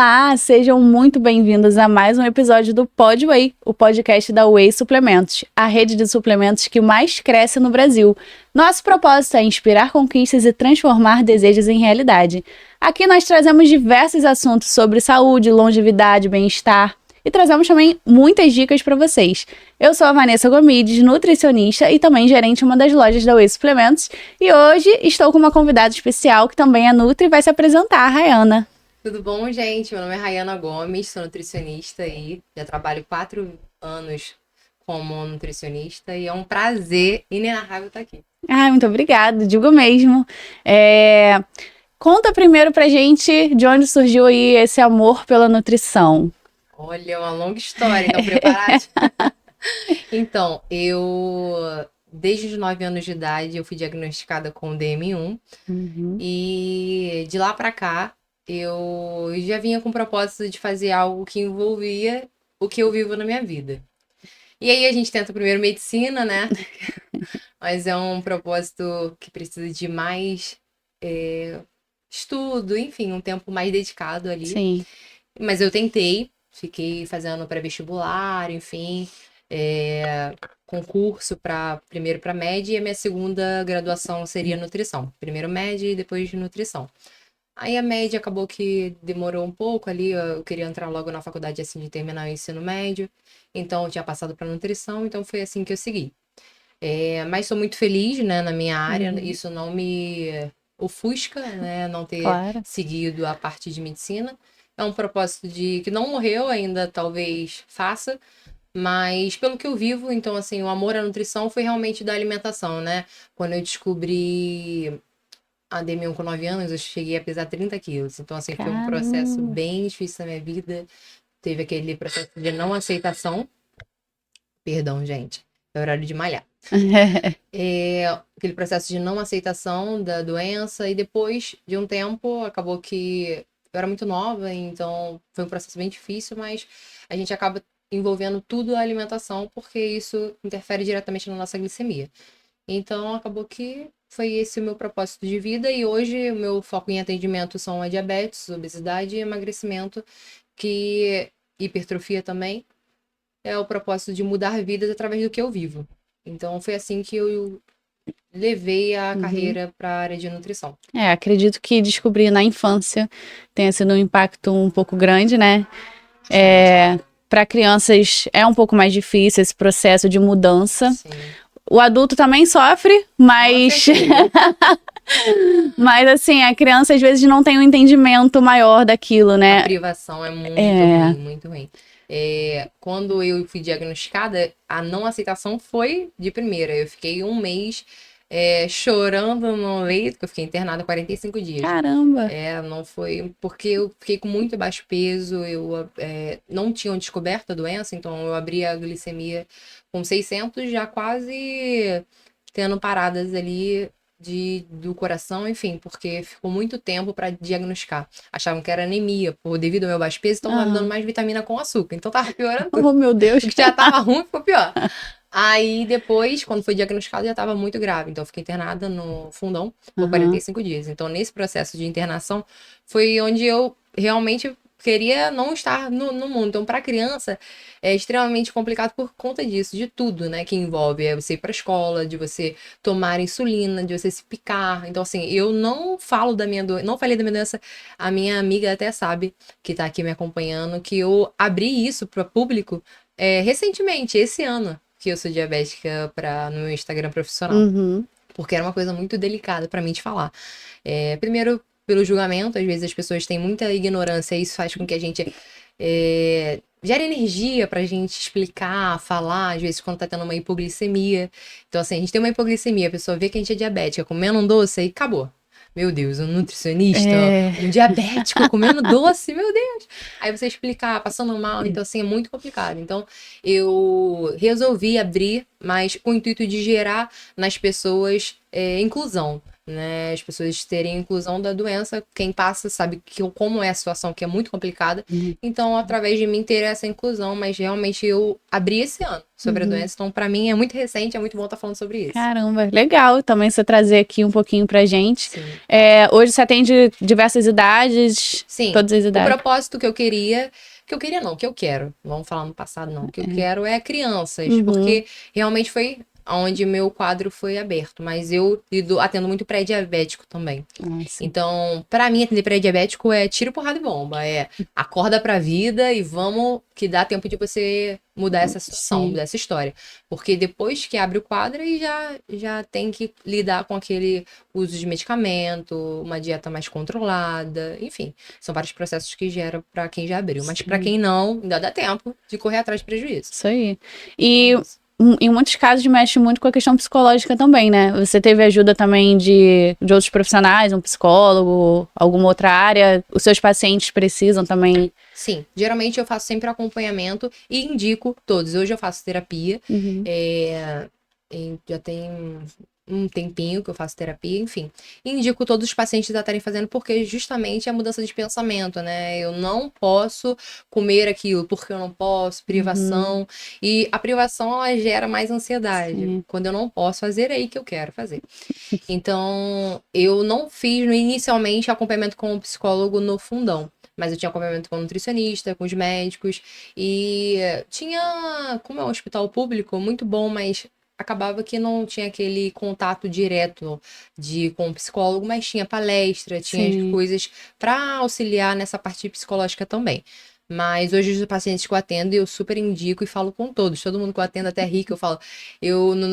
Olá, sejam muito bem-vindos a mais um episódio do Pod Whey, o podcast da Whey Suplementos, a rede de suplementos que mais cresce no Brasil. Nosso propósito é inspirar conquistas e transformar desejos em realidade. Aqui nós trazemos diversos assuntos sobre saúde, longevidade, bem-estar e trazemos também muitas dicas para vocês. Eu sou a Vanessa Gomides, nutricionista e também gerente de uma das lojas da Whey Suplementos, e hoje estou com uma convidada especial que também é nutri e vai se apresentar, a Rayana. Tudo bom, gente? Meu nome é Rayana Gomes, sou nutricionista e já trabalho 4 anos como nutricionista e é um prazer inenarrável estar aqui. Muito obrigada, digo mesmo. Conta primeiro pra gente de onde surgiu aí esse amor pela nutrição. Olha, é uma longa história, então preparados? Então, desde os 9 anos de idade, eu fui diagnosticada com DM1 e de lá pra cá, eu já vinha com o propósito de fazer algo que envolvia o que eu vivo na minha vida. E aí a gente tenta primeiro medicina, né? Mas é um propósito que precisa de mais estudo, enfim, um tempo mais dedicado ali. Sim. Mas eu tentei, fiquei fazendo pré-vestibular, enfim, concurso primeiro para média, e a minha segunda graduação seria nutrição. Primeiro média e depois nutrição. Aí a média acabou que demorou um pouco ali, eu queria entrar logo na faculdade assim de terminar o ensino médio, então eu tinha passado para nutrição, então foi assim que eu segui. Mas sou muito feliz, né, na minha área, isso não me ofusca, né, não ter seguido a parte de medicina. É um propósito que não morreu ainda, talvez faça, mas pelo que eu vivo, então assim, o amor à nutrição foi realmente da alimentação, né? Quando eu descobri a DM1 com 9 anos, eu cheguei a pesar 30 quilos. Então, assim, foi um processo bem difícil na minha vida. Teve aquele processo de não aceitação. Perdão, gente. É horário de malhar. Aquele processo de não aceitação da doença. E depois de um tempo, acabou que eu era muito nova. Então, foi um processo bem difícil. Mas a gente acaba envolvendo tudo a alimentação, porque isso interfere diretamente na nossa glicemia. Então, acabou que foi esse o meu propósito de vida, e hoje o meu foco em atendimento são a diabetes, obesidade e emagrecimento, que hipertrofia também é o propósito de mudar vidas através do que eu vivo. Então, foi assim que eu levei a carreira para a área de nutrição. Acredito que descobrir na infância tenha sido um impacto um pouco grande, né? Para crianças é um pouco mais difícil esse processo de mudança. Sim. O adulto também sofre, mas mas assim, a criança às vezes não tem um entendimento maior daquilo, né? A privação é muito ruim, muito ruim. Quando eu fui diagnosticada, a não aceitação foi de primeira. Eu fiquei um mês chorando no leito, que eu fiquei internada 45 dias. Caramba! Não foi... Porque eu fiquei com muito baixo peso, eu não tinham descoberto a doença, então eu abri a glicemia com 600, já quase tendo paradas ali do coração, enfim, porque ficou muito tempo para diagnosticar. Achavam que era anemia, devido ao meu baixo peso, então tava me dando mais vitamina com açúcar, então tava piorando tudo. Oh, meu Deus! O que já tava ruim ficou pior. Aí depois, quando foi diagnosticado, já tava muito grave, então eu fiquei internada no Fundão por 45 dias. Então nesse processo de internação foi onde eu realmente queria não estar no mundo. Então, para criança, é extremamente complicado por conta disso, de tudo, né, que envolve você ir para a escola, de você tomar insulina, de você se picar. Então, assim, eu não falo da minha doença, não falei da minha doença, a minha amiga até sabe, que tá aqui me acompanhando, que eu abri isso para público recentemente, esse ano, que eu sou diabética no meu Instagram profissional. Porque era uma coisa muito delicada para mim de falar. Primeiro, pelo julgamento, às vezes as pessoas têm muita ignorância, e isso faz com que a gente gere energia pra gente explicar, falar, às vezes quando tá tendo uma hipoglicemia. Então, assim, a gente tem uma hipoglicemia, a pessoa vê que a gente é diabética, comendo um doce, aí acabou. Meu Deus, um nutricionista, um diabético comendo doce, meu Deus. Aí você explicar, passando mal, então assim, é muito complicado. Então, eu resolvi abrir, mas com o intuito de gerar nas pessoas inclusão. né? As pessoas terem inclusão da doença. Quem passa sabe como é a situação, que é muito complicada. Então, através de mim, ter essa inclusão. Mas realmente eu abri esse ano sobre a doença. Então, para mim, é muito recente, é muito bom estar falando sobre isso. Caramba, legal também você trazer aqui um pouquinho pra gente. Sim. Hoje você atende diversas idades? Sim. Todas as idades. O propósito que eu queria não, que eu quero. Vamos falar no passado, não. O que eu quero é crianças. Porque realmente foi onde meu quadro foi aberto. Mas eu atendo muito pré-diabético também. Então, pra mim, atender pré-diabético é tiro, porrada e bomba. É acorda pra vida e vamos que dá tempo de você mudar essa situação, mudar essa história. Porque depois que abre o quadro, aí já tem que lidar com aquele uso de medicamento, uma dieta mais controlada, enfim. São vários processos que geram pra quem já abriu. Mas pra quem não, ainda dá tempo de correr atrás de prejuízo. Isso aí. E em muitos casos mexe muito com a questão psicológica também, né? Você teve ajuda também de outros profissionais, um psicólogo, alguma outra área? Os seus pacientes precisam também? Sim, geralmente eu faço sempre acompanhamento e indico todos. Hoje eu faço terapia, já tem um tempinho que eu faço terapia, enfim. E indico todos os pacientes a estarem fazendo, porque justamente é a mudança de pensamento, né? Eu não posso comer aquilo, porque eu não posso, privação. E a privação, ela gera mais ansiedade. Quando eu não posso fazer, é aí que eu quero fazer. Então, eu não fiz inicialmente acompanhamento com o psicólogo no fundão. Mas eu tinha acompanhamento com o nutricionista, com os médicos. E tinha, como é um hospital público, muito bom, mas acabava que não tinha aquele contato direto com o psicólogo, mas tinha palestra, tinha coisas para auxiliar nessa parte psicológica também. Mas hoje os pacientes que eu atendo, eu super indico e falo com todos. Todo mundo que eu atendo, até rico, eu falo.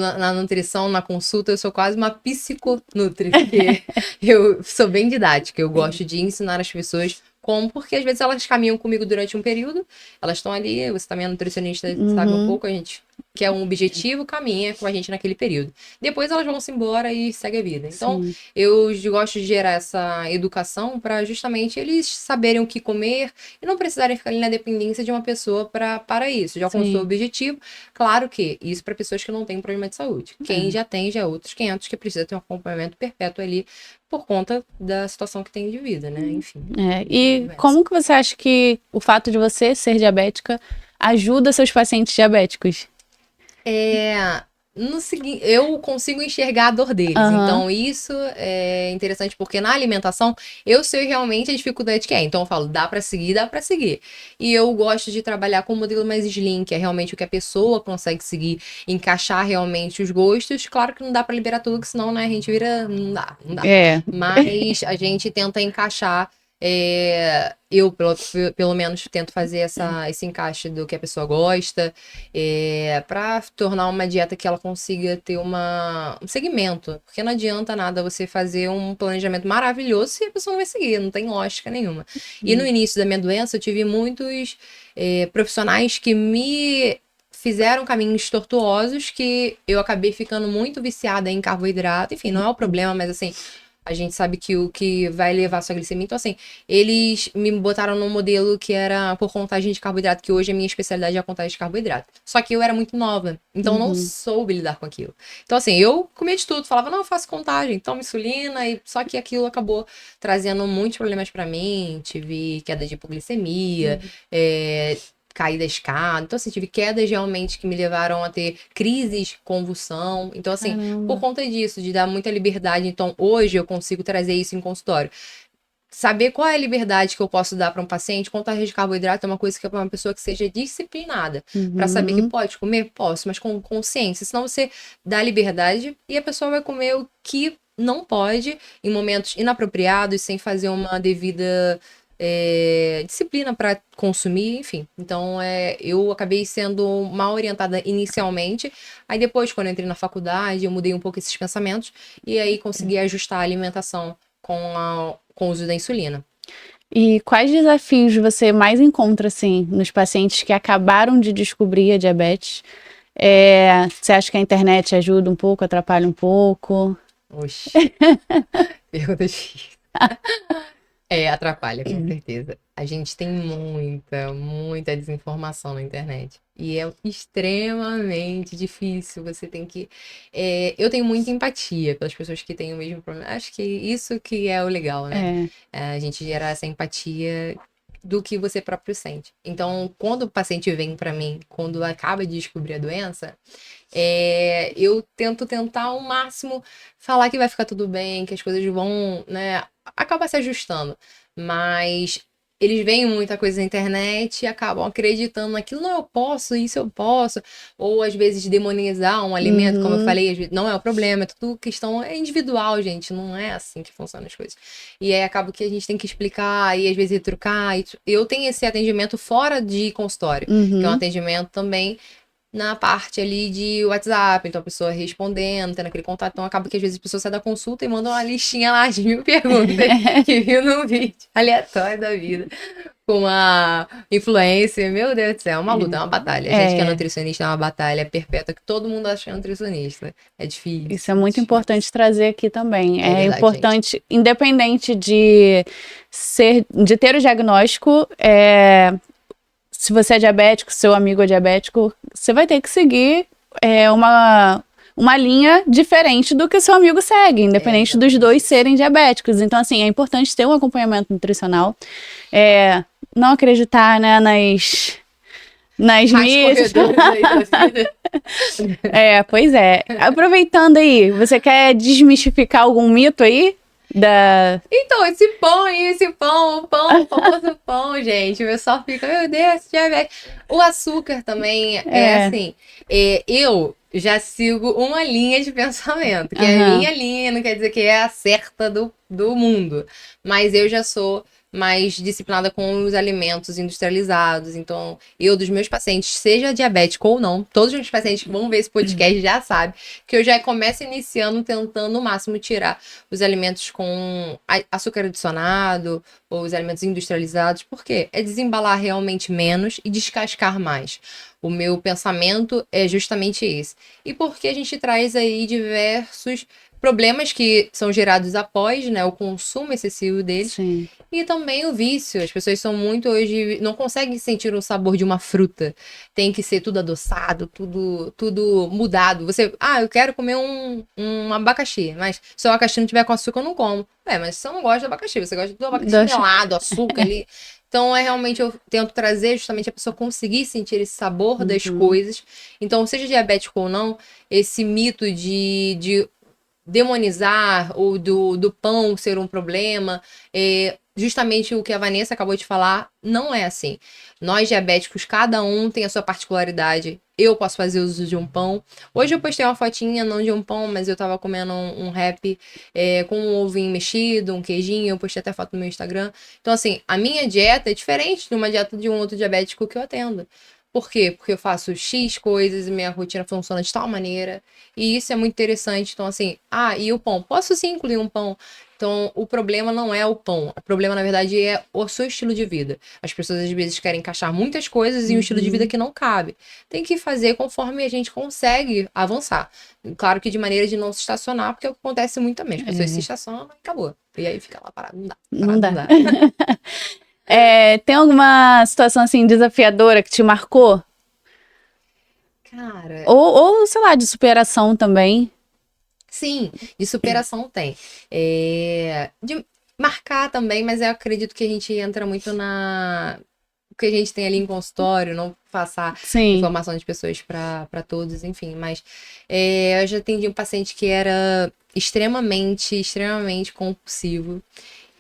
Na nutrição, na consulta, eu sou quase uma psiconutri, porque eu sou bem didática. Eu gosto de ensinar as pessoas porque às vezes elas caminham comigo durante um período, elas estão ali, você também é nutricionista, sabe um pouco, a gente quer um objetivo, caminha com a gente naquele período. Depois elas vão se embora e segue a vida. Então, eu gosto de gerar essa educação para justamente eles saberem o que comer e não precisarem ficar ali na dependência de uma pessoa para isso. Já alcançou o objetivo. Claro que isso para pessoas que não têm problema de saúde. Quem já tem, já é outros 500 que precisa ter um acompanhamento perpétuo ali por conta da situação que tem de vida, né? Enfim. E como que você acha que o fato de você ser diabética ajuda seus pacientes diabéticos? No seguinte, eu consigo enxergar a dor deles. Então, isso é interessante porque na alimentação eu sei realmente a dificuldade que é. Então, eu falo, dá pra seguir, dá pra seguir. E eu gosto de trabalhar com um modelo mais slim, que é realmente o que a pessoa consegue seguir, encaixar realmente os gostos. Claro que não dá pra liberar tudo, que senão, né, a gente vira. Não dá. Mas a gente tenta encaixar. Eu, pelo menos, tento fazer esse encaixe do que a pessoa gosta, para tornar uma dieta que ela consiga ter um segmento. Porque não adianta nada você fazer um planejamento maravilhoso se a pessoa não vai seguir, não tem lógica nenhuma. E no início da minha doença, eu tive muitos profissionais que me fizeram caminhos tortuosos que eu acabei ficando muito viciada em carboidrato. Enfim, não é o problema, mas assim, a gente sabe que o que vai levar a sua glicemia. Então, assim, eles me botaram num modelo que era por contagem de carboidrato, que hoje a minha especialidade é a contagem de carboidrato. Só que eu era muito nova, então eu não soube lidar com aquilo. Então, assim, eu comia de tudo, falava, não, eu faço contagem, tomo insulina, só que aquilo acabou trazendo muitos problemas pra mim. Tive queda de hipoglicemia, cair da escada. Então, assim, tive quedas realmente que me levaram a ter crises, convulsão. Então, assim, por conta disso, de dar muita liberdade, então hoje eu consigo trazer isso em consultório. Saber qual é a liberdade que eu posso dar para um paciente, contagem de carboidrato é uma coisa que é para uma pessoa que seja disciplinada. Para saber que pode comer, posso, mas com consciência. Senão você dá liberdade e a pessoa vai comer o que não pode em momentos inapropriados, sem fazer uma devida disciplina para consumir, enfim. Então, eu acabei sendo mal orientada inicialmente. Aí depois, quando eu entrei na faculdade, eu mudei um pouco esses pensamentos e aí consegui ajustar a alimentação com o uso da insulina. E quais desafios você mais encontra, assim, nos pacientes que acabaram de descobrir a diabetes? Você acha que a internet ajuda um pouco, atrapalha um pouco? Oxi, pergunta difícil. Atrapalha, com certeza. A gente tem muita desinformação na internet. E é extremamente difícil. Você tem que. Eu tenho muita empatia pelas pessoas que têm o mesmo problema. Acho que isso que é o legal, né? A gente gerar essa empatia do que você próprio sente. Então, quando o paciente vem pra mim, quando acaba de descobrir a doença, eu tento tentar ao máximo falar que vai ficar tudo bem, que as coisas vão, né, acaba se ajustando. Mas eles veem muita coisa na internet e acabam acreditando naquilo, não, eu posso, isso eu posso. Ou às vezes demonizar um alimento, como eu falei, às vezes, não é o problema, é tudo questão individual, gente, não é assim que funcionam as coisas. E aí acaba que a gente tem que explicar e às vezes retrucar. Eu tenho esse atendimento fora de consultório, que é um atendimento também na parte ali de WhatsApp, então a pessoa respondendo, tendo aquele contato, então acaba que às vezes a pessoa sai da consulta e manda uma listinha lá de 1000 perguntas que viu num vídeo aleatório da vida, com uma influência, meu Deus do céu, é uma luta, é uma batalha. A gente que é nutricionista é uma batalha perpétua que todo mundo acha que é nutricionista, é difícil. Isso é muito importante trazer aqui também. É verdade, importante, gente. Independente de ter o diagnóstico, se você é diabético, seu amigo é diabético, você vai ter que seguir uma linha diferente do que seu amigo segue, independente dos dois serem diabéticos. Então, assim, é importante ter um acompanhamento nutricional, não acreditar, né, nas mídias. Pois é. Aproveitando aí, você quer desmistificar algum mito aí? Então, esse pão, o famoso pão, gente. O pessoal fica, meu Deus, diabetes. O açúcar também assim. Eu já sigo uma linha de pensamento, que é a minha linha, não quer dizer que é a certa do mundo. Mas eu já sou mais disciplinada com os alimentos industrializados. Então, dos meus pacientes, seja diabético ou não, todos os meus pacientes que vão ver esse podcast já sabem que eu já começo iniciando tentando o máximo tirar os alimentos com açúcar adicionado ou os alimentos industrializados. Por quê? É desembalar realmente menos e descascar mais. O meu pensamento é justamente esse. E porque a gente traz aí diversos problemas que são gerados após, né, o consumo excessivo deles. Sim. E também o vício. As pessoas são muito hoje, não conseguem sentir o sabor de uma fruta. Tem que ser tudo adoçado, tudo mudado. Eu quero comer um abacaxi, mas se o abacaxi não tiver com açúcar, eu não como. Mas você não gosta de abacaxi, você gosta do abacaxi melado, açúcar ali. Então, realmente, eu tento trazer justamente a pessoa conseguir sentir esse sabor das coisas. Então, seja diabético ou não, esse mito de demonizar ou do pão ser um problema, justamente o que a Vanessa acabou de falar, não é assim. Nós diabéticos, cada um tem a sua particularidade. Eu posso fazer uso de um pão. Hoje eu postei uma fotinha, não de um pão, mas eu tava comendo um wrap com um ovinho mexido, um queijinho. Eu postei até foto no meu Instagram. Então, assim, a minha dieta é diferente de uma dieta de um outro diabético que eu atendo. Por quê? Porque eu faço X coisas e minha rotina funciona de tal maneira. E isso é muito interessante. Então, assim, e o pão? Posso sim incluir um pão. Então, o problema não é o pão. O problema, na verdade, é o seu estilo de vida. As pessoas, às vezes, querem encaixar muitas coisas em um estilo de vida que não cabe. Tem que fazer conforme a gente consegue avançar. Claro que de maneira de não se estacionar, porque é o que acontece muito também. As pessoas se estacionam e acabou. E aí fica lá parado. Não dá. Tem alguma situação, assim, desafiadora que te marcou? Cara... Ou, sei lá, de superação também. Sim, de superação tem. De marcar também, mas eu acredito que a gente entra muito o que a gente tem ali em consultório, não passar informação de pessoas para todos, enfim. Mas eu já atendi um paciente que era extremamente compulsivo.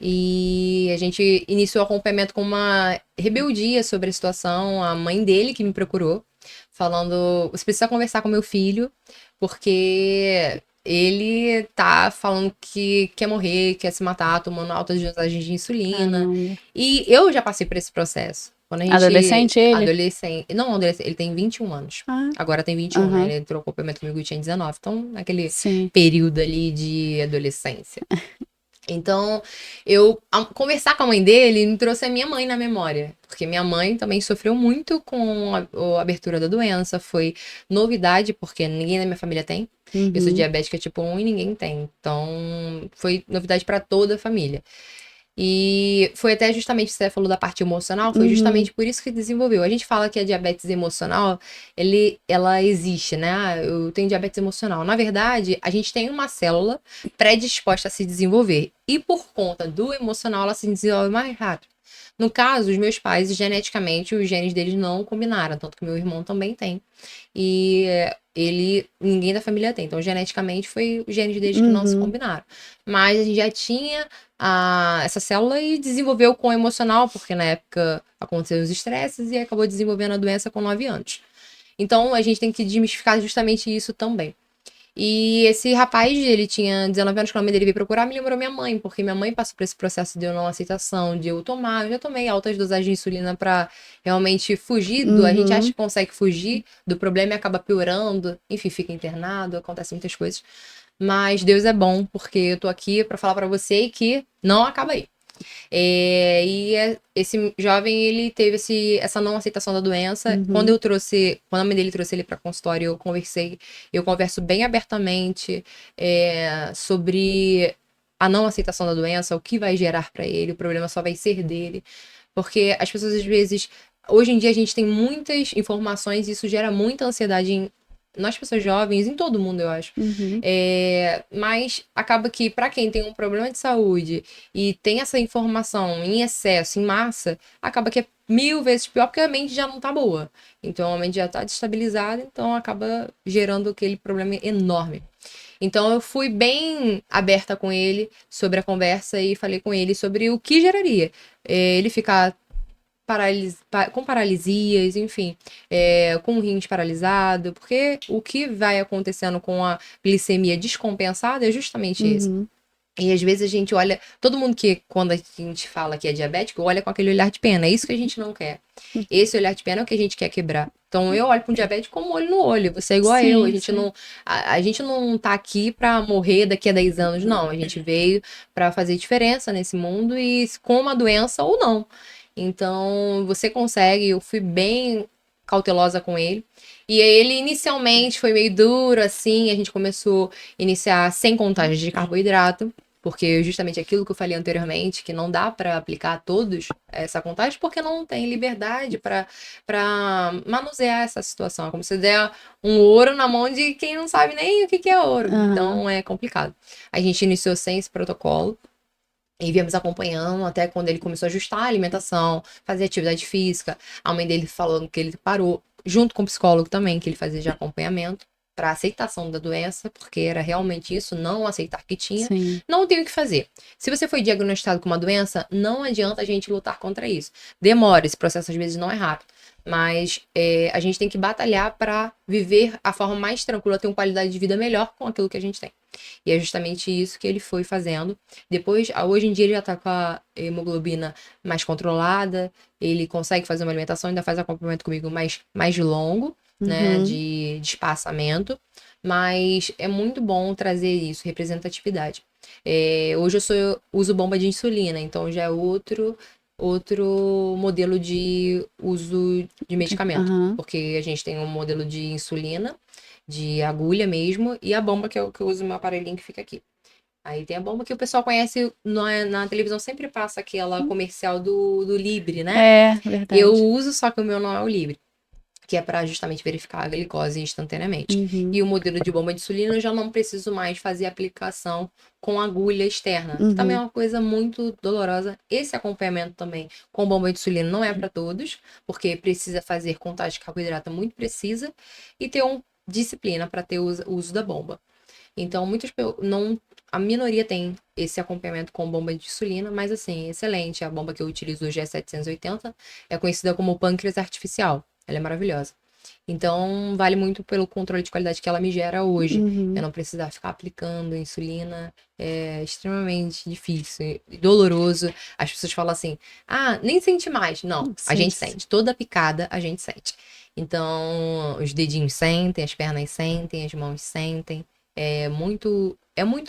E a gente iniciou o acompanhamento com uma rebeldia sobre a situação. A mãe dele que me procurou, falando: você precisa conversar com meu filho, porque ele tá falando que quer morrer, quer se matar, tomando altas dosagens de insulina. E eu já passei por esse processo. Quando a gente... Adolescente ele? Adolescente. Não, adolescente. Ele tem 21 anos. Agora tem 21, né? Ele entrou no acompanhamento comigo e tinha 19. Então, naquele período ali de adolescência. Então, conversar com a mãe dele me trouxe a minha mãe na memória. Porque minha mãe também sofreu muito com a abertura da doença. Foi novidade, porque ninguém na minha família tem. Eu sou diabética tipo 1 e ninguém tem. Então, foi novidade para toda a família. E foi até justamente, você falou da parte emocional, foi justamente por isso que desenvolveu. A gente fala que a diabetes emocional, ela existe, né? Ah, eu tenho diabetes emocional. Na verdade, a gente tem uma célula predisposta a se desenvolver. E por conta do emocional, ela se desenvolve mais rápido. No caso, os meus pais, geneticamente, os genes deles não combinaram, tanto que meu irmão também tem. E ninguém da família tem. Então, geneticamente, foi os genes deles que não se combinaram. Mas a gente já tinha essa célula e desenvolveu com o emocional, porque na época aconteceram os estresses e acabou desenvolvendo a doença com 9 anos. Então, a gente tem que desmistificar justamente isso também. E esse rapaz, ele tinha 19 anos, quando a mãe dele veio procurar, me lembrou minha mãe, porque minha mãe passou por esse processo de eu não aceitação, de eu tomar. Eu já tomei altas dosagens de insulina pra realmente fugir do. A gente acha que consegue fugir do problema e acaba piorando. Enfim, fica internado, acontecem muitas coisas. Mas Deus é bom, porque eu tô aqui pra falar pra você que não acaba aí. Esse jovem, ele teve essa não aceitação da doença. Quando a mãe dele trouxe ele para consultório, eu converso bem abertamente sobre a não aceitação da doença, o que vai gerar para ele, o problema só vai ser dele. Porque as pessoas, às vezes, hoje em dia a gente tem muitas informações e isso gera muita ansiedade nas pessoas jovens, em todo mundo, eu acho. Mas acaba que, para quem tem um problema de saúde e tem essa informação em excesso, em massa, acaba que é 1000 vezes pior, porque a mente já não tá boa. Então, a mente já tá destabilizada, então acaba gerando aquele problema enorme. Então, eu fui bem aberta com ele sobre a conversa e falei com ele sobre o que geraria. Ele ficar com paralisias, enfim, com o rins paralisado, porque o que vai acontecendo com a glicemia descompensada é justamente isso. E às vezes a gente olha, todo mundo que, quando a gente fala que é diabético, olha com aquele olhar de pena, é isso que a gente não quer. Esse olhar de pena é o que a gente quer quebrar. Então eu olho para um diabético como olho no olho, você é igual a eu, a gente não tá aqui para morrer daqui a 10 anos, não, a gente veio para fazer diferença nesse mundo e com uma doença ou não. Então, você consegue, eu fui bem cautelosa com ele. E ele inicialmente foi meio duro, assim, a gente começou a iniciar sem contagem de carboidrato, porque justamente aquilo que eu falei anteriormente, que não dá para aplicar a todos essa contagem, porque não tem liberdade para manusear essa situação. É como se der um ouro na mão de quem não sabe nem o que é ouro. Então, é complicado. A gente iniciou sem esse protocolo. E viemos acompanhando até quando ele começou a ajustar a alimentação, fazer atividade física. A mãe dele falando que ele parou, junto com o psicólogo também, que ele fazia de acompanhamento para aceitação da doença, porque era realmente isso, não aceitar que tinha. Sim. Não tem o que fazer. Se você foi diagnosticado com uma doença, não adianta a gente lutar contra isso. Demora, esse processo às vezes não é rápido. Mas a gente tem que batalhar para viver a forma mais tranquila, ter uma qualidade de vida melhor com aquilo que a gente tem. E é justamente isso que ele foi fazendo. Depois, hoje em dia, ele já tá com a hemoglobina mais controlada, ele consegue fazer uma alimentação, ainda faz acompanhamento comigo mais longo, né, de espaçamento. Mas é muito bom trazer isso, representatividade. Hoje eu uso bomba de insulina, então já é outro modelo de uso de medicamento. Porque a gente tem um modelo de insulina, de agulha mesmo, e a bomba que eu uso meu aparelhinho que fica aqui. Aí tem a bomba que o pessoal conhece na televisão, sempre passa aquela comercial do Libre, né? É, verdade. Eu uso, só que o meu não é o Libre, que é para justamente verificar a glicose instantaneamente. E o modelo de bomba de insulina eu já não preciso mais fazer aplicação com agulha externa, que também é uma coisa muito dolorosa. Esse acompanhamento também com bomba de insulina não é para todos, porque precisa fazer contagem de carboidrato muito precisa e ter disciplina para ter o uso da bomba. Então, a minoria tem esse acompanhamento com bomba de insulina, mas assim, excelente. A bomba que eu utilizo hoje é 780, é conhecida como pâncreas artificial. Ela é maravilhosa. Então, vale muito pelo controle de qualidade que ela me gera hoje. Eu não precisar ficar aplicando insulina. É extremamente difícil e doloroso. As pessoas falam assim, nem sente mais. Não, a gente sente. Toda picada, a gente sente. Então, os dedinhos sentem, as pernas sentem, as mãos sentem. É muito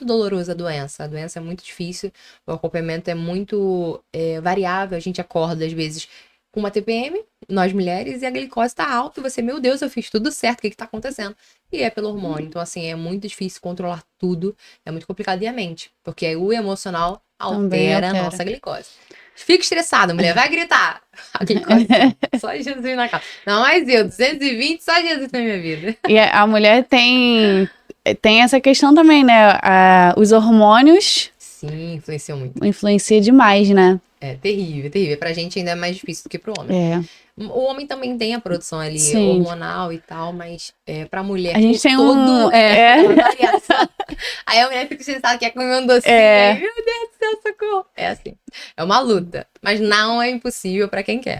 dolorosa a doença. A doença é muito difícil. O acompanhamento é muito variável. A gente acorda, às vezes, com uma TPM, nós mulheres, e a glicose tá alta, e você, meu Deus, eu fiz tudo certo, o que tá acontecendo? E é pelo hormônio. Então, assim, é muito difícil controlar tudo, é muito complicado. E a mente? Porque o emocional Também altera a altera. nossa glicose. Fica estressada, mulher, vai gritar. A glicose, só Jesus na casa. Não, mas eu, 220, só Jesus na minha vida. E a mulher tem essa questão também, né? Os hormônios Sim, influenciou muito. influenciam demais, né? É terrível, terrível. Pra gente ainda é mais difícil do que pro homem. É. O homem também tem a produção ali Sim. hormonal e tal, mas pra mulher, A gente tem todo um. aquela variação. Aí a mulher fica estressada, quer comer um docinho, aí, meu Deus do céu, socorro. É assim, é uma luta, mas não é impossível pra quem quer.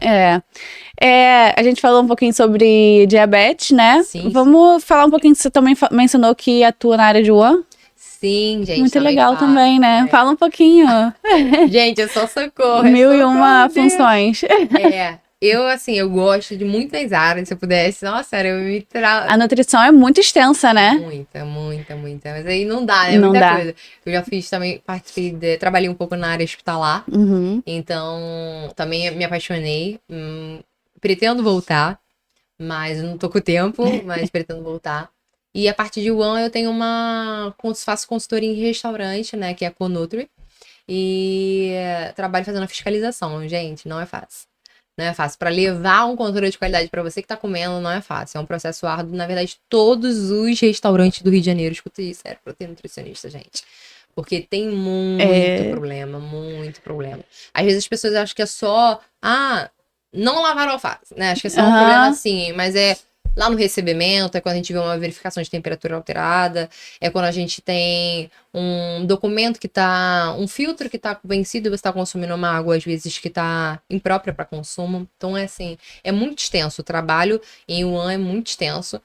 A gente falou um pouquinho sobre diabetes, né? Sim, Vamos falar um pouquinho, você também mencionou que atua na área de UAN. Sim, gente. Muito também legal falo. também, né? É. Fala um pouquinho. Gente, eu só socorro. 1001 funções. Eu, assim, eu gosto de muitas áreas, se eu pudesse. Nossa, sério, eu me A nutrição é muito extensa, né? Muita, muita, muita. Mas aí não dá, né? Não Muita dá. coisa. Eu já fiz também, trabalhei um pouco na área hospitalar. Uhum. Então, também me apaixonei. Pretendo voltar, mas não tô com tempo, mas pretendo voltar. E a partir de One eu tenho faço consultoria em restaurante, né? Que é a Conutri. E trabalho fazendo a fiscalização. Gente, não é fácil. Não é fácil. Para levar um controle de qualidade para você que tá comendo, não é fácil. É um processo árduo. Na verdade, todos os restaurantes do Rio de Janeiro, escuta isso, sério, pra ter nutricionista, gente. Porque tem muito problema, muito problema. Às vezes as pessoas acham que é só, não lavar alface, né? Acho que é só um problema assim, mas é lá no recebimento, é quando a gente vê uma verificação de temperatura alterada, é quando a gente tem um documento um filtro que tá vencido e você tá consumindo uma água, às vezes, que tá imprópria para consumo. Então, é assim, é muito extenso. O trabalho em UAN é muito extenso.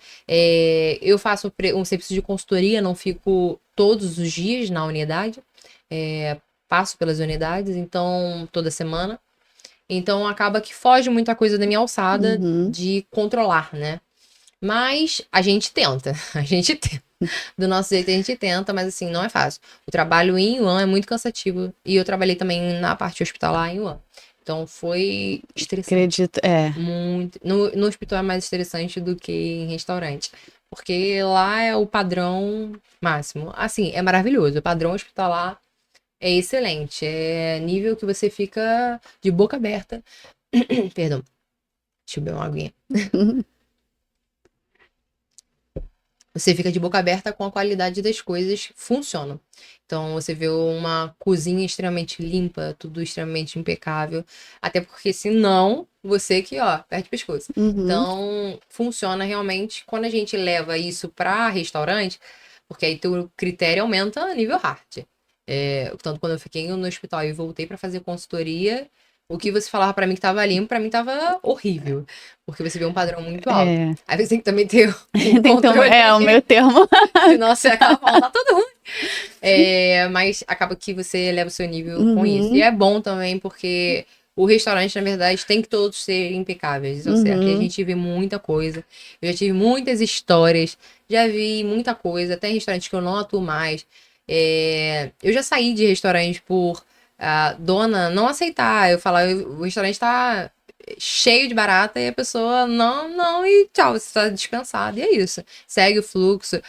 Eu faço um serviço de consultoria, não fico todos os dias na unidade. Passo pelas unidades, então, toda semana. Então, acaba que foge muita coisa da minha alçada de controlar, né? Mas a gente tenta, do nosso jeito a gente tenta, mas assim, não é fácil. O trabalho em Yuan é muito cansativo e eu trabalhei também na parte hospitalar em Yuan. Então foi estressante. Acredito, Muito. No hospital é mais estressante do que em restaurante, porque lá é o padrão máximo. Assim, é maravilhoso, o padrão hospitalar é excelente, é nível que você fica de boca aberta. Perdão, deixa eu beber uma aguinha. Você fica de boca aberta com a qualidade das coisas funcionam. Então, você vê uma cozinha extremamente limpa, tudo extremamente impecável. Até porque, senão, você que, perde o pescoço. Então, funciona realmente quando a gente leva isso para restaurante, porque aí teu critério aumenta a nível hard. Tanto quando eu fiquei no hospital e voltei para fazer consultoria, o que você falava pra mim que tava limpo, pra mim tava horrível. Porque você vê um padrão muito alto. Aí você tem que também ter tem que ter o meu termo. Senão você acaba falando, tá tudo ruim. Mas acaba que você eleva o seu nível com isso. E é bom também porque o restaurante, na verdade, tem que todos ser impecáveis. Isso é certo. E a gente vê muita coisa. Eu já tive muitas histórias. Já vi muita coisa. Até em restaurantes que eu não atuo mais. Eu já saí de restaurante por a dona não aceitar. Eu falar, o restaurante tá cheio de barata e a pessoa não, e tchau, você tá dispensado. E é isso. Segue o fluxo,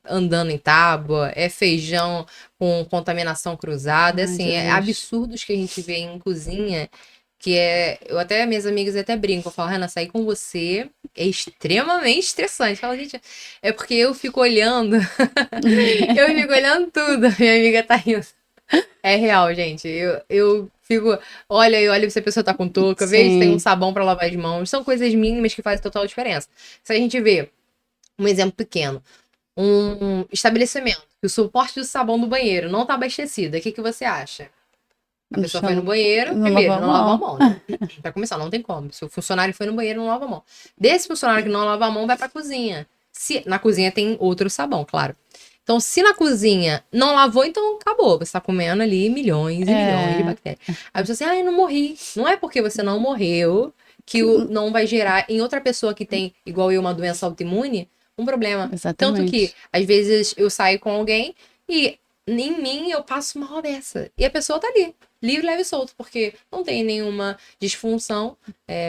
andando em tábua, feijão com contaminação cruzada. Assim, absurdos que a gente vê em cozinha. Eu até, minhas amigas até brincam, eu falo, Renan, sair com você é extremamente estressante. Fala, gente, é porque eu fico olhando, eu fico olhando tudo, minha amiga tá rindo. É real, gente, eu fico, eu olho se a pessoa tá com touca, vejo se tem um sabão pra lavar as mãos, são coisas mínimas que fazem total diferença. Se a gente vê um exemplo pequeno, um estabelecimento, que o suporte do sabão do banheiro não tá abastecido, o que você acha? A pessoa foi no banheiro, primeiro, não lava a mão, né? Pra começar, não tem como. Se o funcionário foi no banheiro, não lava a mão. Desse funcionário que não lava a mão, vai pra cozinha. Na cozinha tem outro sabão, claro. Então, se na cozinha não lavou, então acabou. Você tá comendo ali milhões e milhões de bactérias. Aí a pessoa assim, eu não morri. Não é porque você não morreu que não vai gerar em outra pessoa que tem, igual eu, uma doença autoimune, um problema. Exatamente. Tanto que, às vezes, eu saio com alguém e em mim eu passo uma dessa. E a pessoa tá ali, livre, leve e solto, porque não tem nenhuma disfunção.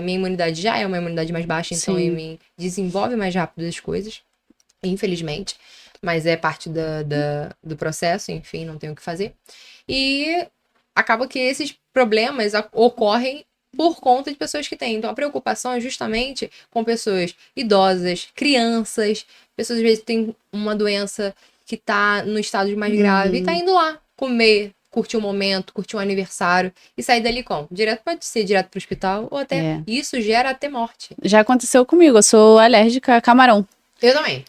Minha imunidade já é uma imunidade mais baixa, então em mim desenvolve mais rápido as coisas, infelizmente. mas é parte do processo, enfim, não tem o que fazer. E acaba que esses problemas ocorrem por conta de pessoas que têm. Então, a preocupação é justamente com pessoas idosas, crianças, pessoas às vezes têm uma doença que tá no estado mais grave e tá indo lá comer, curtir um momento, curtir um aniversário e sair dali como? Pode ser direto pro hospital ou até isso gera até morte. Já aconteceu comigo, eu sou alérgica a camarão. Eu também.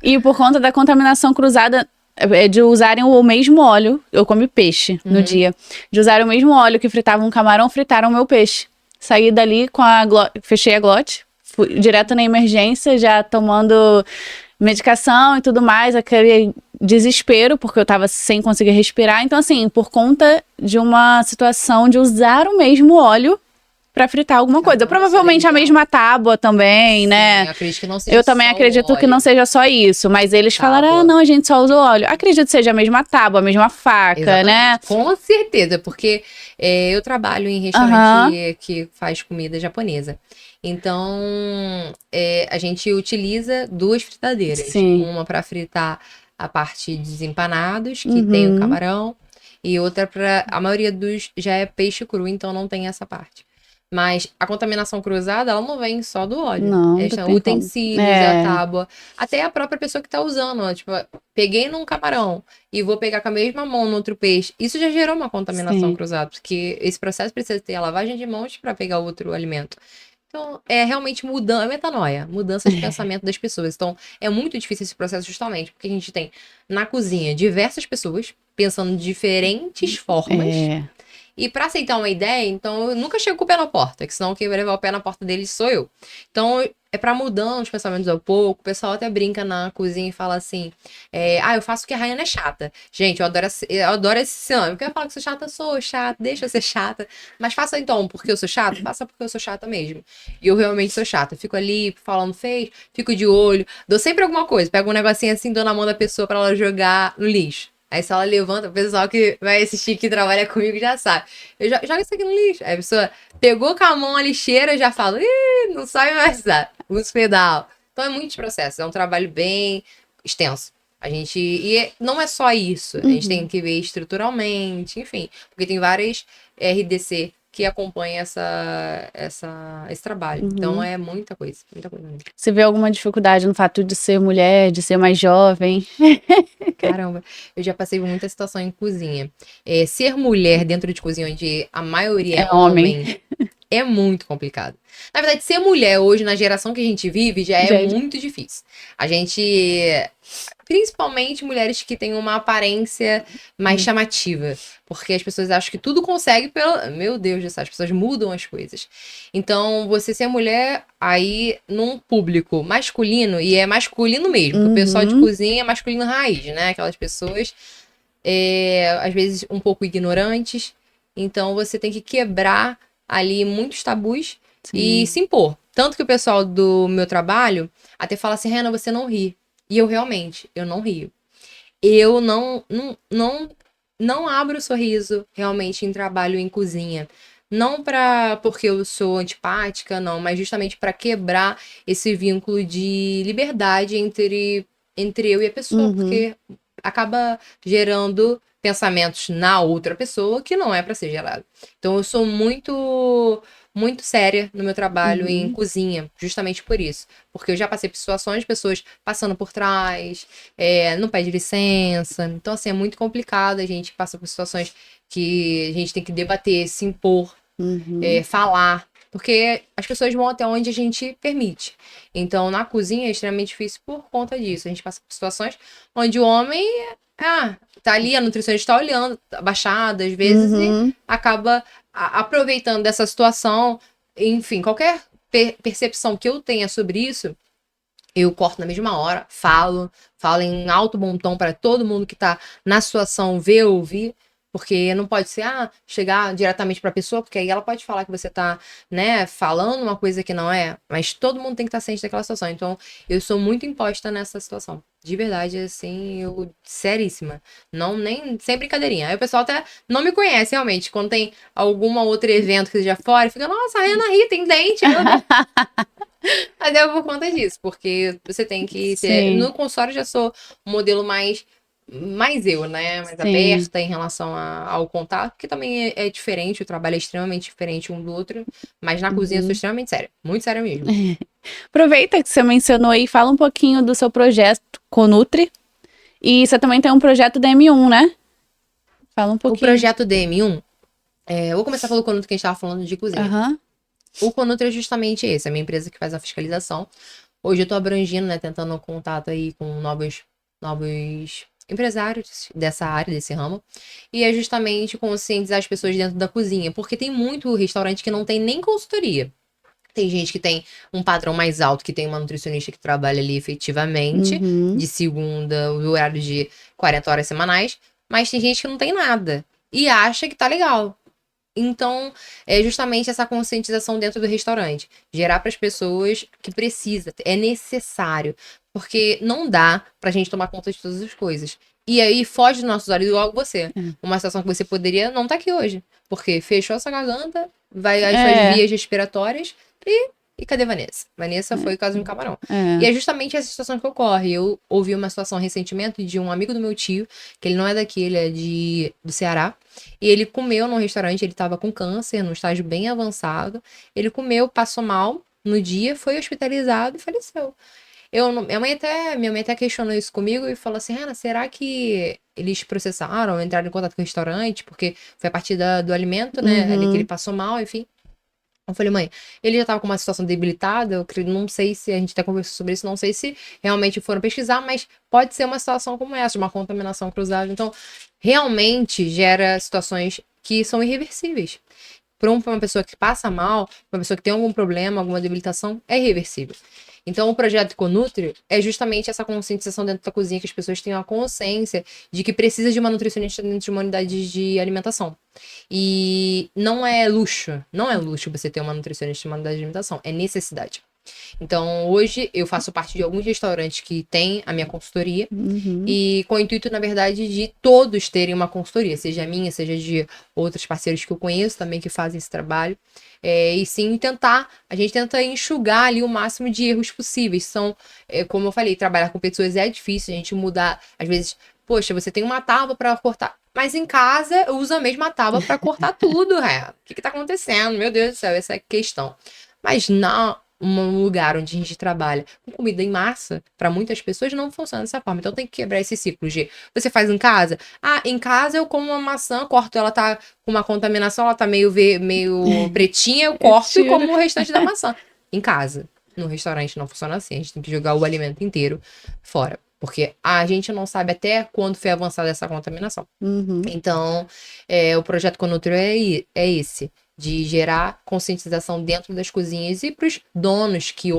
E por conta da contaminação cruzada, de usarem o mesmo óleo, eu comi peixe no dia, de usarem o mesmo óleo que fritava um camarão, fritaram o meu peixe. Saí dali com fechei a glote, fui direto na emergência, já tomando medicação e tudo mais, aquele desespero, porque eu tava sem conseguir respirar. Então, assim, por conta de uma situação de usar o mesmo óleo pra fritar alguma coisa. Provavelmente a mesma tábua também, né? Eu acredito que não seja Eu também acredito que não seja só isso, mas eles falaram, não, a gente só usa o óleo. Acredito que seja a mesma tábua, a mesma faca, exatamente, né? Com certeza, porque eu trabalho em restaurante que faz comida japonesa. Então, a gente utiliza 2 fritadeiras. Sim. Uma para fritar a parte dos empanados, que tem o camarão, e outra para... A maioria já é peixe cru, então não tem essa parte. Mas a contaminação cruzada, ela não vem só do óleo. Não, utensílios, a tábua, até a própria pessoa que tá usando. Ó, tipo, peguei num camarão e vou pegar com a mesma mão no outro peixe. Isso já gerou uma contaminação cruzada, porque esse processo precisa ter a lavagem de mãos para pegar o outro alimento. Então, é realmente metanoia, mudança de pensamento das pessoas. Então, é muito difícil esse processo justamente, porque a gente tem na cozinha diversas pessoas pensando de diferentes formas. E pra aceitar uma ideia, então eu nunca chego com o pé na porta, que senão quem vai levar o pé na porta deles sou eu. Então é pra mudando os pensamentos ao pouco. O pessoal até brinca na cozinha e fala assim: eu faço porque a Rayana é chata. Gente, eu adoro esse sinônimo. Porque eu falo que sou chata, deixa eu ser chata. Mas faça então porque eu sou chata, faça porque eu sou chata mesmo. E eu realmente sou chata. Fico ali falando fico de olho, dou sempre alguma coisa. Pego um negocinho assim, dou na mão da pessoa pra ela jogar no lixo. Aí se ela levanta, o pessoal que vai assistir, que trabalha comigo, já sabe. Eu jogo isso aqui no lixo. Aí a pessoa pegou com a mão a lixeira, já fala, não sai mais, sabe? Os pedal. Então é muitos processos, é um trabalho bem extenso. Não é só isso, a gente tem que ver estruturalmente, enfim. Porque tem várias RDC que acompanha esse trabalho. Então é muita coisa mesmo. Você vê alguma dificuldade no fato de ser mulher, de ser mais jovem? Caramba, eu já passei por muita situação em cozinha. Ser mulher dentro de cozinha, onde a maioria é homem, é muito complicado. Na verdade, ser mulher hoje, na geração que a gente vive, já é muito difícil. A gente... Principalmente mulheres que têm uma aparência mais chamativa. Porque as pessoas acham que tudo consegue pelo... Meu Deus do céu, as pessoas mudam as coisas. Então, você ser mulher aí num público masculino, e é masculino mesmo, o pessoal de cozinha é masculino raiz, né? Aquelas pessoas, às vezes, um pouco ignorantes. Então, você tem que quebrar ali muitos tabus e se impor. Tanto que o pessoal do meu trabalho até fala assim, Renan, você não ri. E eu não rio. Eu não abro o sorriso realmente em trabalho em cozinha. Não porque eu sou antipática, não, mas justamente para quebrar esse vínculo de liberdade entre eu e a pessoa, porque acaba gerando pensamentos na outra pessoa que não é para ser gerado. Então eu sou muito séria no meu trabalho em cozinha, justamente por isso. Porque eu já passei por situações de pessoas passando por trás, não pede licença. Então, assim, é muito complicado. A gente passa por situações que a gente tem que debater, se impor, falar. Porque as pessoas vão até onde a gente permite. Então, na cozinha é extremamente difícil por conta disso. A gente passa por situações onde o homem... tá ali, a nutricionista tá olhando, abaixada às vezes, e acaba aproveitando dessa situação. Enfim, qualquer percepção que eu tenha sobre isso, eu corto na mesma hora, falo em alto bom tom para todo mundo que tá na situação ver, ouvir. Porque não pode ser, chegar diretamente pra pessoa, porque aí ela pode falar que você tá, né, falando uma coisa que não é, mas todo mundo tem que estar ciente daquela situação. Então, eu sou muito imposta nessa situação. De verdade, assim, seríssima. Sem brincadeirinha. Aí o pessoal até não me conhece, realmente. Quando tem algum outro evento que seja fora, fica, nossa, a Renan ri, tem dente. Mas é por conta disso, porque você tem que ter. Sim. No consultório já sou um modelo mais eu, né? Mais Sim. aberta em relação ao contato, que também é diferente, o trabalho é extremamente diferente um do outro. Mas na cozinha eu sou extremamente séria, muito séria mesmo. Aproveita que você mencionou aí, fala um pouquinho do seu projeto Conutri. E você também tem um projeto da M1, né? Fala um O pouquinho. projeto DM1, eu vou começar pelo Conutri que a gente estava falando de cozinha. Aham. O Conutri é justamente esse, a minha empresa que faz a fiscalização. Hoje eu tô abrangindo, né, tentando um contato aí com novos empresários dessa área, desse ramo. E é justamente conscientizar as pessoas dentro da cozinha, porque tem muito restaurante que não tem nem consultoria. Tem gente que tem um padrão mais alto, que tem uma nutricionista que trabalha ali efetivamente, Uhum. de segunda, o horário de 40 horas semanais, mas tem gente que não tem nada e acha que tá legal. Então, é justamente essa conscientização dentro do restaurante. Gerar para as pessoas que precisa, é necessário. Porque não dá pra gente tomar conta de todas as coisas. E aí foge dos nossos olhos igual você. Uma situação que você poderia não estar aqui hoje. Porque fechou essa garganta, vai as suas É. vias respiratórias e cadê Vanessa? Vanessa foi o caso de um camarão. E É. é justamente essa situação que ocorre. Eu ouvi uma situação recentemente de um amigo do meu tio, que ele não é daqui, ele é do Ceará. E ele comeu num restaurante, ele tava com câncer, num estágio bem avançado. Ele comeu, passou mal no dia, foi hospitalizado e faleceu. Minha mãe até questionou isso comigo e falou assim: Renan, será que eles processaram, entraram em contato com o restaurante? Porque foi a partir do alimento, né? Ali que ele Uhum. passou mal, enfim. Eu falei, mãe, ele já tava com uma situação debilitada, não sei se a gente até conversou sobre isso, não sei se realmente foram pesquisar, mas pode ser uma situação como essa, de uma contaminação cruzada. Então, realmente gera situações que são irreversíveis. Para uma pessoa que passa mal, uma pessoa que tem algum problema, alguma debilitação, é irreversível. Então, o projeto Conutri é justamente essa conscientização dentro da cozinha, que as pessoas tenham a consciência de que precisa de uma nutricionista dentro de uma unidade de alimentação. E não é luxo você ter uma nutricionista em uma unidade de alimentação, é necessidade. Então, hoje eu faço parte de alguns restaurantes que têm a minha consultoria Uhum. e com o intuito, na verdade, de todos terem uma consultoria, seja a minha, seja de outros parceiros que eu conheço também que fazem esse trabalho. E sim a gente tenta enxugar ali o máximo de erros possíveis. Como eu falei, trabalhar com pessoas é difícil, a gente mudar, às vezes, poxa, você tem uma tábua para cortar. Mas em casa eu uso a mesma tábua para cortar tudo, O que tá acontecendo? Meu Deus do céu, essa é a questão. Mas um lugar onde a gente trabalha com comida em massa, para muitas pessoas não funciona dessa forma. Então tem que quebrar esse ciclo de você faz em casa. Ah, em casa eu como uma maçã, corto, ela tá com uma contaminação, ela tá meio pretinha, eu corto e como o restante da maçã. Em casa. No restaurante não funciona assim. A gente tem que jogar o alimento inteiro fora. Porque a gente não sabe até quando foi avançada essa contaminação. Uhum. Então, o projeto Conutri é esse, de gerar conscientização dentro das cozinhas e para os donos que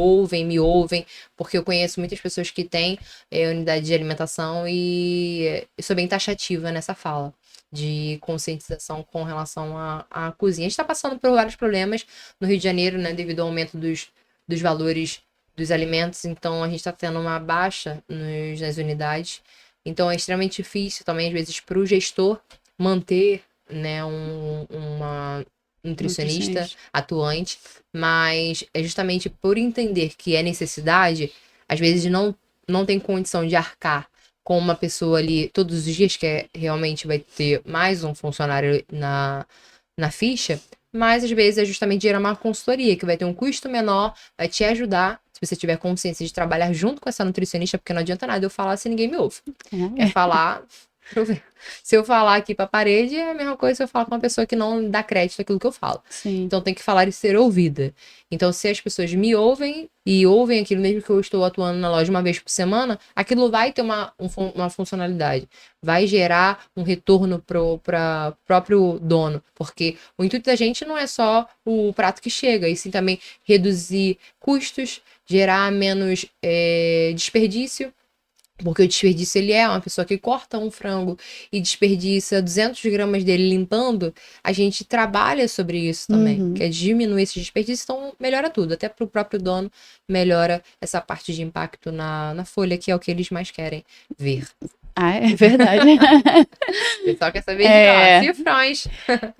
me ouvem, porque eu conheço muitas pessoas que têm unidade de alimentação e eu sou bem taxativa nessa fala de conscientização com relação à cozinha. A gente está passando por vários problemas no Rio de Janeiro, né, devido ao aumento dos valores dos alimentos, então a gente está tendo uma baixa nas unidades. Então é extremamente difícil também, às vezes, para o gestor manter, né, uma nutricionista atuante, mas é justamente por entender que é necessidade, às vezes não tem condição de arcar com uma pessoa ali todos os dias, que realmente vai ter mais um funcionário na ficha, mas às vezes é justamente gerar uma consultoria, que vai ter um custo menor, vai te ajudar, se você tiver consciência de trabalhar junto com essa nutricionista, porque não adianta nada eu falar se ninguém me ouve. É falar. Se eu falar aqui pra parede, é a mesma coisa se eu falar com uma pessoa que não dá crédito àquilo que eu falo. Sim. Então tem que falar e ser ouvida. Então, se as pessoas me ouvem e ouvem aquilo mesmo que eu estou atuando na loja uma vez por semana, aquilo vai ter uma funcionalidade. Vai gerar um retorno para próprio dono. Porque o intuito da gente não é só o prato que chega, e sim também reduzir custos, gerar menos desperdício. Porque o desperdício, ele é uma pessoa que corta um frango e desperdiça 200 gramas dele limpando, a gente trabalha sobre isso também, que é diminuir esse desperdício, então melhora tudo, até para o próprio dono melhora essa parte de impacto na folha, que é o que eles mais querem ver. Ah, é verdade. O pessoal quer saber de cifrões.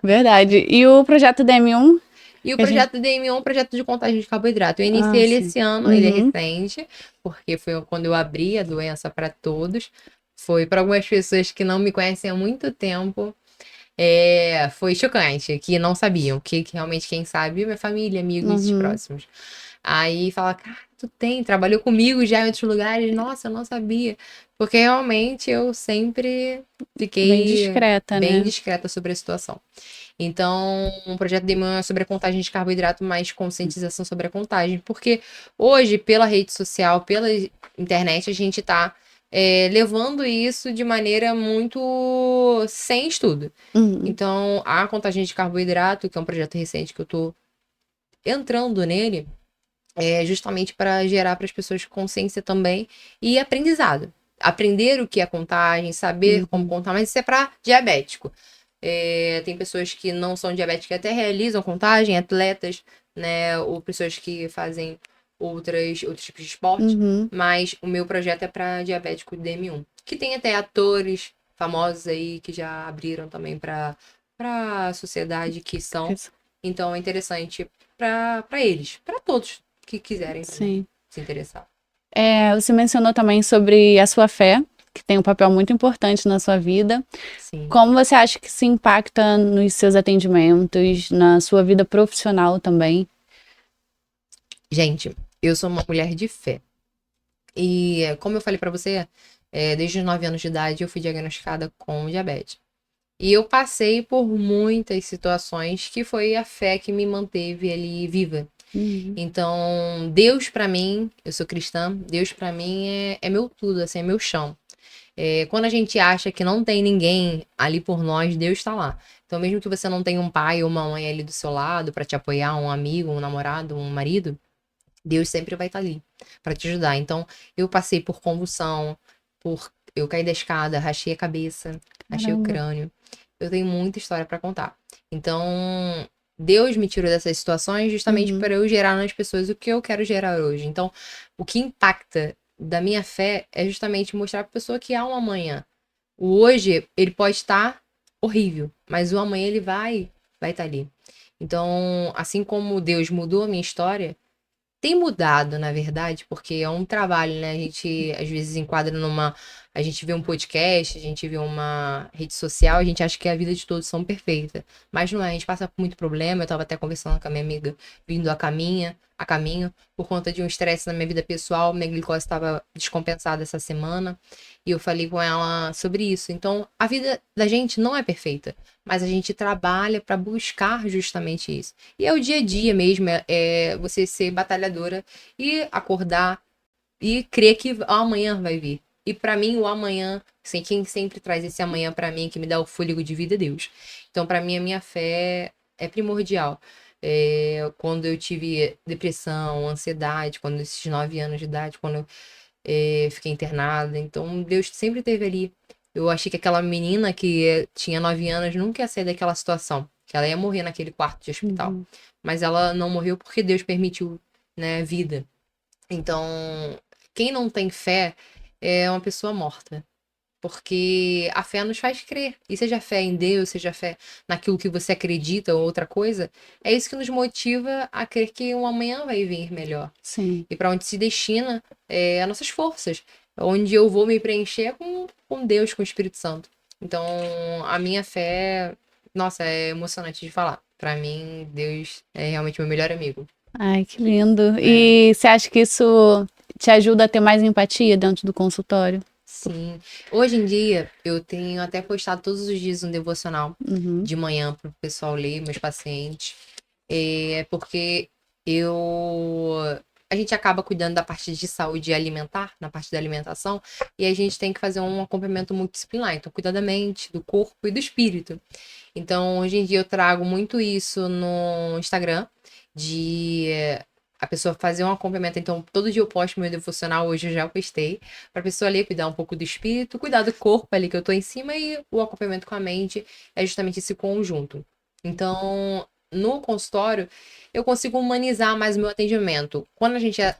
Verdade. E o projeto DM1? E o Que a gente- projeto DM1 é um projeto de contagem de carboidrato. Eu iniciei ele sim. esse ano, ele é Uhum. recente, porque foi quando eu abri a doença para todos. Foi para algumas pessoas que não me conhecem há muito tempo. Foi chocante, que não sabiam, que realmente quem sabe é minha família, amigos Uhum. próximos. Aí fala, cara, tu trabalhou comigo já em outros lugares? Nossa, eu não sabia. Porque realmente eu sempre Bem fiquei discreta, bem né? discreta sobre a situação. Então, um projeto de manhã é sobre a contagem de carboidrato, mais conscientização sobre a contagem. Porque hoje, pela rede social, pela internet, a gente tá levando isso de maneira muito sem estudo. Uhum. Então, a contagem de carboidrato, que é um projeto recente que eu tô entrando nele, é justamente para gerar para as pessoas consciência também e aprendizado. Aprender o que é contagem, saber como Uhum. contar, mas isso é para diabético. Tem pessoas que não são diabéticas que até realizam contagem, atletas, né, ou pessoas que fazem outros tipos de esporte, Uhum. mas o meu projeto é para diabético DM1, que tem até atores famosos aí que já abriram também para a sociedade que são. Então é interessante para eles, para todos que quiserem também Sim. se interessar. Você mencionou também sobre a sua fé, que tem um papel muito importante na sua vida. Sim. Como você acha que se impacta nos seus atendimentos, na sua vida profissional também? Gente, eu sou uma mulher de fé. E como eu falei pra você, desde os 9 anos de idade eu fui diagnosticada com diabetes. E eu passei por muitas situações que foi a fé que me manteve ali viva. Uhum. Então, Deus pra mim, eu sou cristã, Deus pra mim é meu tudo, assim, é meu chão. Quando a gente acha que não tem ninguém ali por nós, Deus está lá. Então, mesmo que você não tenha um pai ou uma mãe ali do seu lado para te apoiar, um amigo, um namorado, um marido, Deus sempre vai estar ali para te ajudar. Então, eu passei por convulsão, eu caí da escada, rachei a cabeça, rachei o Caramba. crânio. Eu tenho muita história para contar. Então, Deus me tirou dessas situações justamente Uhum. para eu gerar nas pessoas o que eu quero gerar hoje. Então, o que impacta da minha fé é justamente mostrar para a pessoa que há um amanhã. O hoje, ele pode estar horrível, mas o amanhã ele vai estar ali. Então, assim como Deus mudou a minha história, tem mudado, na verdade, porque é um trabalho, né? A gente às vezes enquadra numa. A gente vê um podcast, a gente vê uma rede social, a gente acha que a vida de todos são perfeita. Mas não é, a gente passa por muito problema. Eu tava até conversando com a minha amiga vindo a caminho, por conta de um estresse na minha vida pessoal. Minha glicose estava descompensada essa semana. E eu falei com ela sobre isso. Então, a vida da gente não é perfeita, mas a gente trabalha para buscar justamente isso. E é o dia a dia mesmo, é você ser batalhadora e acordar e crer que o amanhã vai vir. E pra mim, o amanhã, assim, quem sempre traz esse amanhã pra mim, que me dá o fôlego de vida, é Deus. Então, pra mim, a minha fé é primordial. Quando eu tive depressão, ansiedade, quando esses 9 anos de idade, quando eu fiquei internada. Então, Deus sempre esteve ali. Eu achei que aquela menina que tinha 9 anos nunca ia sair daquela situação, que ela ia morrer naquele quarto de hospital. Uhum. Mas ela não morreu porque Deus permitiu, né, vida. Então, quem não tem fé é uma pessoa morta. Porque a fé nos faz crer. E seja fé em Deus, seja fé naquilo que você acredita ou outra coisa, é isso que nos motiva a crer que um amanhã vai vir melhor. Sim. E para onde se destina as nossas forças. Onde eu vou me preencher é com Deus, com o Espírito Santo. Então, a minha fé, nossa, é emocionante de falar. Para mim, Deus é realmente meu melhor amigo. Ai, que lindo. É. E você acha que isso te ajuda a ter mais empatia dentro do consultório? Sim. Hoje em dia, eu tenho até postado todos os dias um devocional Uhum. de manhã para o pessoal ler, meus pacientes. Porque eu. A gente acaba cuidando da parte de saúde alimentar, na parte da alimentação, e a gente tem que fazer um acompanhamento multidisciplinar. Então, cuidar da mente, do corpo e do espírito. Então, hoje em dia, eu trago muito isso no Instagram, de a pessoa fazer um acompanhamento. Então, todo dia eu posto meu devocional, hoje eu já postei, pra pessoa ler, cuidar um pouco do espírito, cuidar do corpo ali que eu tô em cima, e o acompanhamento com a mente é justamente esse conjunto. Então, no consultório, eu consigo humanizar mais o meu atendimento. Quando a gente é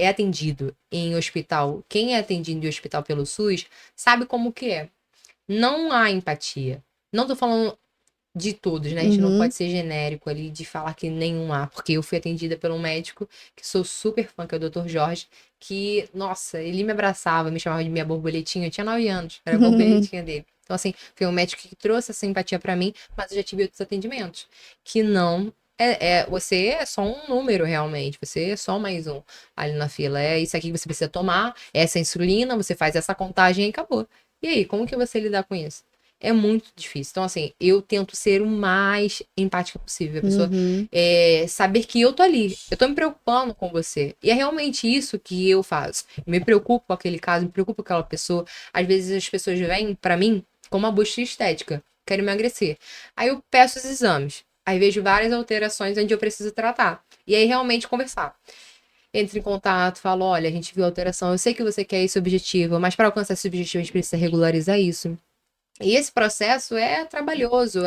atendido em hospital, quem é atendido em hospital pelo SUS, sabe como que é. Não há empatia. Não tô falando de todos, né? A gente não pode ser genérico ali de falar que nenhum há, porque eu fui atendida por um médico que sou super fã, que é o Dr. Jorge, que, nossa, ele me abraçava, me chamava de minha borboletinha, eu tinha 9 anos, era a borboletinha dele. Então, assim, foi um médico que trouxe essa empatia pra mim, mas eu já tive outros atendimentos, que não... você é só um número, realmente. Você é só mais um ali na fila. É isso aqui que você precisa tomar, essa insulina, você faz essa contagem e acabou. E aí, como que você lidar com isso? É muito difícil. Então, assim, eu tento ser o mais empática possível. A pessoa saber que eu tô ali. Eu tô me preocupando com você. E é realmente isso que eu faço. Eu me preocupo com aquele caso, me preocupo com aquela pessoa. Às vezes as pessoas vêm pra mim com uma busca estética. Quero emagrecer. Aí eu peço os exames. Aí vejo várias alterações onde eu preciso tratar. E aí realmente conversar. Entre em contato, falo, olha, a gente viu a alteração, eu sei que você quer esse objetivo, mas para alcançar esse objetivo a gente precisa regularizar isso. E esse processo é trabalhoso,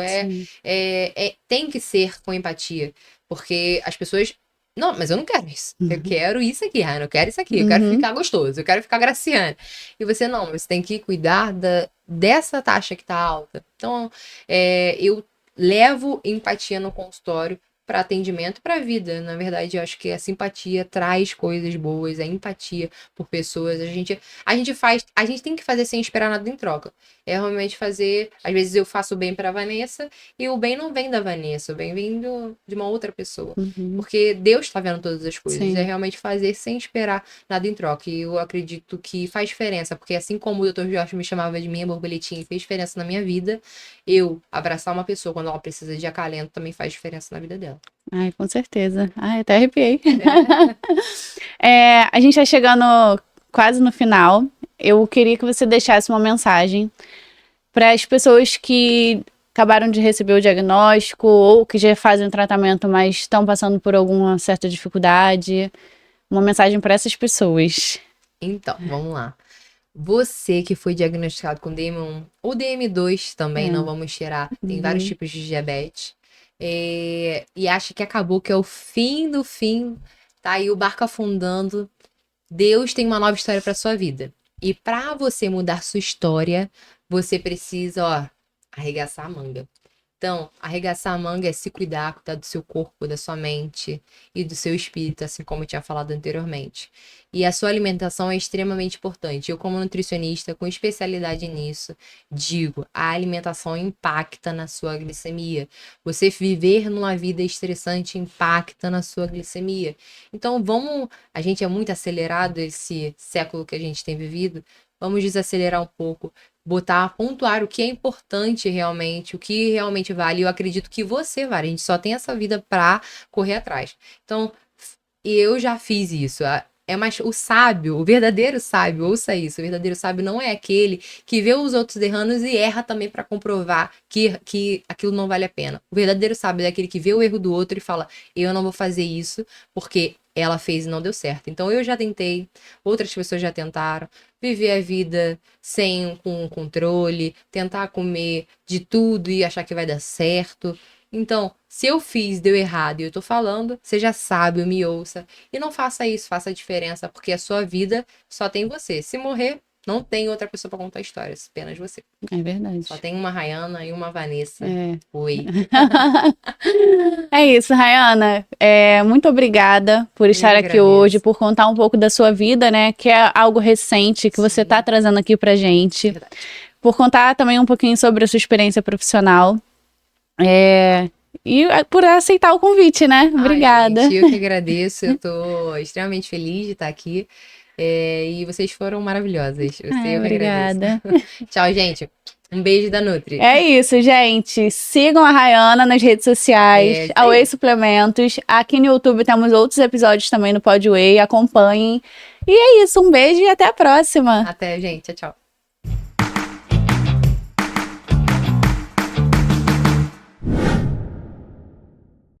tem que ser com empatia, porque as pessoas, não, mas eu não quero isso, eu quero isso aqui, Raina, eu quero isso aqui, eu quero ficar gostoso, eu quero ficar graciando. E você não, você tem que cuidar dessa taxa que tá alta. Então, eu levo empatia no consultório para atendimento, para a vida. Na verdade, eu acho que a simpatia traz coisas boas, a empatia por pessoas. A gente tem que fazer sem esperar nada em troca. É realmente fazer. Às vezes eu faço o bem para a Vanessa e o bem não vem da Vanessa, o bem vem de uma outra pessoa. Porque Deus está vendo todas as coisas. Sim. É realmente fazer sem esperar nada em troca. E eu acredito que faz diferença, porque assim como o Dr. Jorge me chamava de minha borboletinha e fez diferença na minha vida, eu abraçar uma pessoa quando ela precisa de acalento também faz diferença na vida dela. Ai, com certeza. Ai, até arrepiei. A gente tá chegando quase no final. Eu queria que você deixasse uma mensagem para as pessoas que acabaram de receber o diagnóstico ou que já fazem o tratamento, mas estão passando por alguma certa dificuldade. Uma mensagem para essas pessoas. Então, vamos lá. Você que foi diagnosticado com DM1 ou DM2 também, não vamos tirar, tem vários tipos de diabetes, e acha que acabou, que é o fim do fim, tá aí o barco afundando. Deus tem uma nova história para sua vida. E para você mudar sua história, você precisa, arregaçar a manga. Então, arregaçar a manga é se cuidar do seu corpo, da sua mente e do seu espírito, assim como eu tinha falado anteriormente. E a sua alimentação é extremamente importante. Eu, como nutricionista, com especialidade nisso, digo, a alimentação impacta na sua glicemia. Você viver numa vida estressante impacta na sua glicemia. Então, a gente é muito acelerado esse século que a gente tem vivido, vamos desacelerar um pouco, pontuar o que é importante realmente, o que realmente vale. Eu acredito que você vale, a gente só tem essa vida pra correr atrás. Então, eu já fiz isso. Mais o sábio, o verdadeiro sábio, ouça isso, o verdadeiro sábio não é aquele que vê os outros errando e erra também para comprovar que aquilo não vale a pena. O verdadeiro sábio é aquele que vê o erro do outro e fala, eu não vou fazer isso porque ela fez e não deu certo. Então eu já tentei, outras pessoas já tentaram viver a vida com controle, tentar comer de tudo e achar que vai dar certo. Então, se eu fiz, deu errado e eu tô falando, seja sábio, me ouça. E não faça isso, faça a diferença, porque a sua vida só tem você. Se morrer, não tem outra pessoa pra contar histórias, apenas você. É verdade. Só tem uma Rayana e uma Vanessa. Oi. É isso, Rayana. Muito obrigada por estar aqui hoje, por contar um pouco da sua vida, né? Que é algo recente que você tá trazendo aqui pra gente. Verdade. Por contar também um pouquinho sobre a sua experiência profissional. E por aceitar o convite, né? Obrigada. Gente, eu que agradeço, eu tô extremamente feliz de estar aqui. E vocês foram maravilhosas. Obrigada. Tchau, gente. Um beijo da Nutri. É isso, gente. Sigam a Rayana nas redes sociais, a Whey Suplementos. Aqui no YouTube temos outros episódios também no Pod Whey. Acompanhem. E é isso, um beijo e até a próxima. Até, gente. Tchau, tchau.